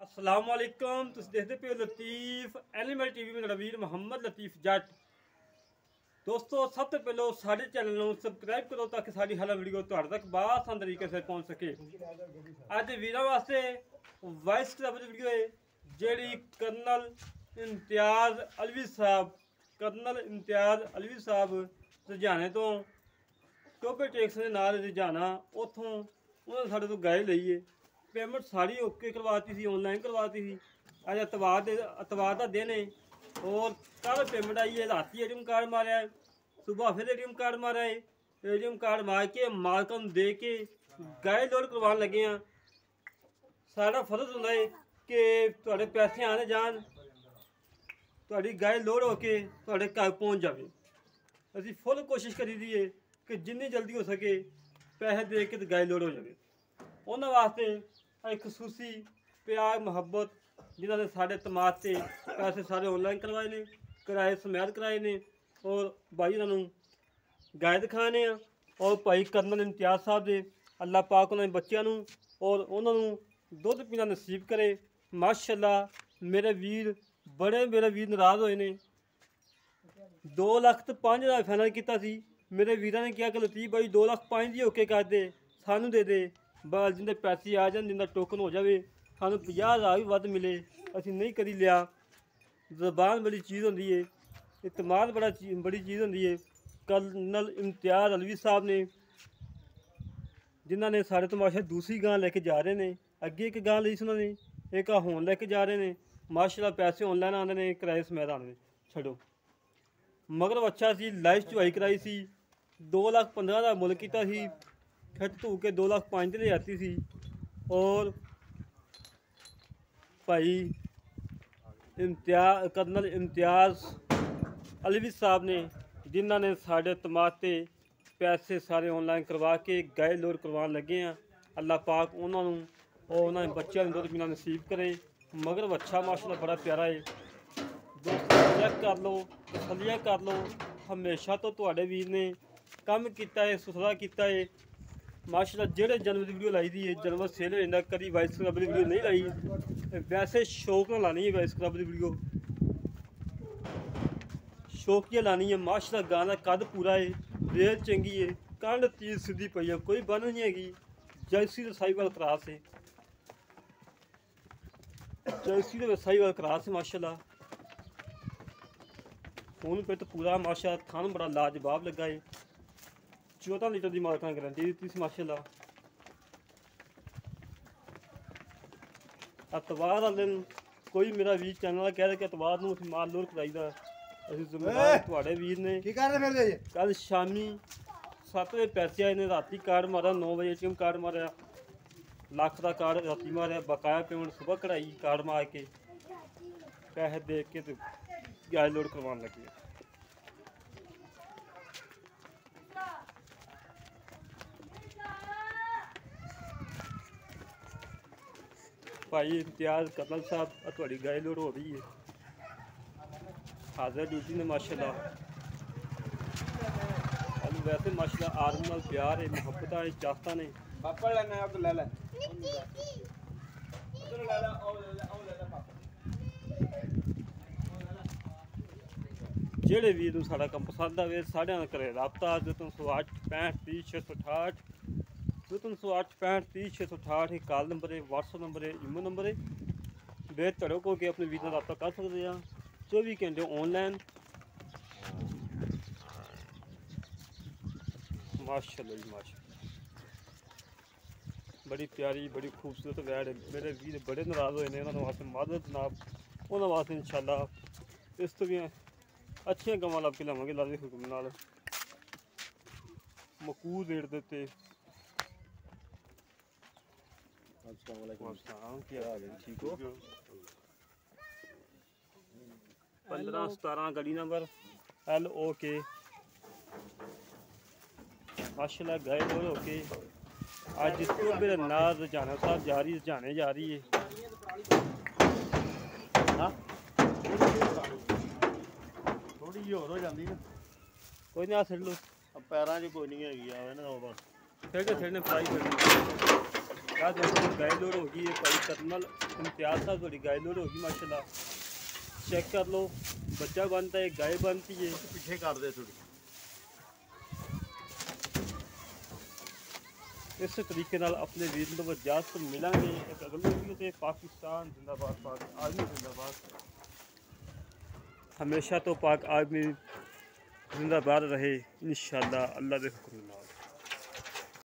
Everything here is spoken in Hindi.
अस्सलाम वालेकुम। तुम देखते पे लतीफ एनिमल टीवी में वीर मोहम्मद लतीफ जट। दोस्तों सब तो पहले साढ़े चैनल को सबसक्राइब करो ताकि सारी हर वीडियो तुहाडे तक बआसान तरीके से पहुंच सके। अज वीरों वास्ते वॉइस क्लब की वीडियो है जी कर्नल इम्तियाज अलवी साहब लुधियाने तो टोपे टैक्स के नाल लुधियाना उतों उन्होंने साढ़े तो गाय ली है। पेमेंट सारी ओके करवाती थी, ऑनलाइन करवाती थी। अज अतवार का दिन है और कल पेमेंट आई है। रात एटीएम कार्ड मारा है, सुबह फिर एटीएम कार्ड मारा है। एटीएम कार्ड मार के मालक दे के गाय लोड करवाने लगे हैं। सारा फर्ज होता है कि थोड़े पैसे आने जान, थोड़ी गाय लोड होके थोड़े घर पहुँच जाए। असी फुल कोशिश करी दी है कि जिन्नी जल्दी हो सके पैसे दे के तो गाय लोड हो जाए। उन्होंने वास्ते एक खसूसी प्यार मुहब्बत जिन्होंने साढ़े तमाद से पैसे सारे ऑनलाइन करवाए ने, किराए समेत कराए ने और भाई उन्होंने गाय दिखाने हैं। और भाई कर्नल इम्तियाज साहब दे अल्लाह पाक उन्होंने बच्चों और उन्होंने दुध पीना नसीब करे। माशाअल्लाह मेरे वीर नाराज़ होए ने। 2,05,000 फाइनल किया सी। मेरे वीर ने कहा कि लतीफ भाई 2,05,000 की ओके कर दे, सानू दे दे बस जिंदे पैसे आ जाए, जिंदा टोकन हो जाए, सानू 50,000 भी वध मिले। असी नहीं कदी लिया। जबान बड़ी चीज़ होंदी है, इतमाद बड़ी चीज़ होंदी है। कर्नल इम्तियाज अलवी साहब ने जिन्होंने साढ़े तमाशा दूसरी गां लेके जा रहे हैं। अगे एक गां ली सी उन्होंने, एक होन लेके जा रहे हैं। माशाअल्लाह पैसे ऑनलाइन आते हैं, किराए समेत आते छड़ो। मगर अच्छा सी लाइफ चुवाई कराई सी। 2,15,000 मुल किया सी, खिच धू के 2,05,000 ले आती सी। और भाई कर्नल इम्तियाज अलवी साहब ने जिन्होंने साढ़े तमाद से पैसे सारे ऑनलाइन करवा के गाय लोड करवाने लगे हैं। अल्लाह पाक उन्होंने और उन्होंने बच्चों दुध पीना नसीब करे। मगर बच्चा माशाअल्लाह बड़ा प्यारा है। दोस्तों चेक कर लो, तसलिया कर लो। हमेशा तो तुहाडे वीर ने काम किया है, सुथरा किया है। माशाअल्लाह जेड़े जन्म की वीडियो लाई दी है, जन्म सेल हो जाता। कभी वाइस क्लब की वीडियो नहीं लाई, वैसे शौक ना लानी है। वाइस क्लब की वीडियो शौकिया लानी है। माशाअल्लाह गां का कद पूरा है, रेल चंगी है, कंड तीर सीधी पई है, कोई बन नहीं हैगी। जर्सी तो साहिवाल क्रॉस है, जर्सी तो साहिवाल क्रॉस है। माशाअल्लाह खून पे तो पूरा माशाअल्लाह, थान बड़ा लाजवाब लगा है। 14 लीटर की मालक ने गारंटी दी थी। माशाअल्लाह अतवार वाले दिन कोई मेरा वीर चैनल कह रहा कि अतवार को माल लोड कराईदा। असं जिम्मेदार थोड़े वीर ने कल शामी 7 बजे पैसे आए ने, राती कार्ड मारा 9 बजे एटीएम कार्ड मारा, लख का कार्ड राती मारा, बकाया पेमेंट सुबह कढ़ाई कार्ड मार के पैसे दे के तो गाय लोड करवाने लगे। भाई इम्तियाज कर्नल साहब थोड़ी गाय लोड हो रही है, हाजिर ड्यूटी ने। माशाअल्लाह वैसे माशाअल्लाह आर्मी नाल प्यार है, मुहब्बत है, चाहता ने। जेड़े वीर नूं साडा काम पसंद आवे साढ़े नाल करे राबता 0308 65 30 668 0308 65 30 668 कॉल नंबर है, व्हाट्सएप नंबर है, ईमेल नंबर है। बेहद तड़क हो के अपने वीर नाल राबता कर सकते हैं 24 घंटे ऑनलाइन। माशाअल्लाह जी माशाअल्लाह बड़ी प्यारी बड़ी खूबसूरत वैड है। मेरे वीर बड़े नाराज़ होए ने, उन्होंने वास्ते मदद जनाब, उन्होंने वास्ते इंशाअल्लाह इस तो भी अच्छियां गवां लभ के लवांगे अल्लाह दे हुक्म नाल। मकूर रेट दे उत्ते। क्या हाल है, ठीक हो? 15-17 गली नंबर LOK। माशाअल्लाह गाय लोड होके आज इसको मेरे नाल रजाना साहब जा रही है। थोड़ी जी होर हो जाती है, कोई नहीं आ सिर लो पैरों च कोई नहीं हैगी। बस फिर प्राइस क्या देखो गाय लोड होगी ये भाई कर्नल इम्तियाज साहब थोड़ी गाय लोड होगी माशाल्लाह। चेक कर लो, बच्चा बनता है, गाय बनती है। पीछे कर दे थोड़ी। इस तरीके नाल अपने वीर ਨੂੰ ਵਜਾਤ ਤੋਂ ਮਿਲਾਂਗੇ ਇੱਕ ਅਗਲੇ ਵੀਡੀਓ ਤੇ। ਪਾਕਿਸਤਾਨ जिंदाबाद, पाक आर्मी जिंदाबाद, हमेशा तो पाक आर्मी जिंदाबाद रहे इंशाअल्लाह। अल्लाह के हुक्म नाल।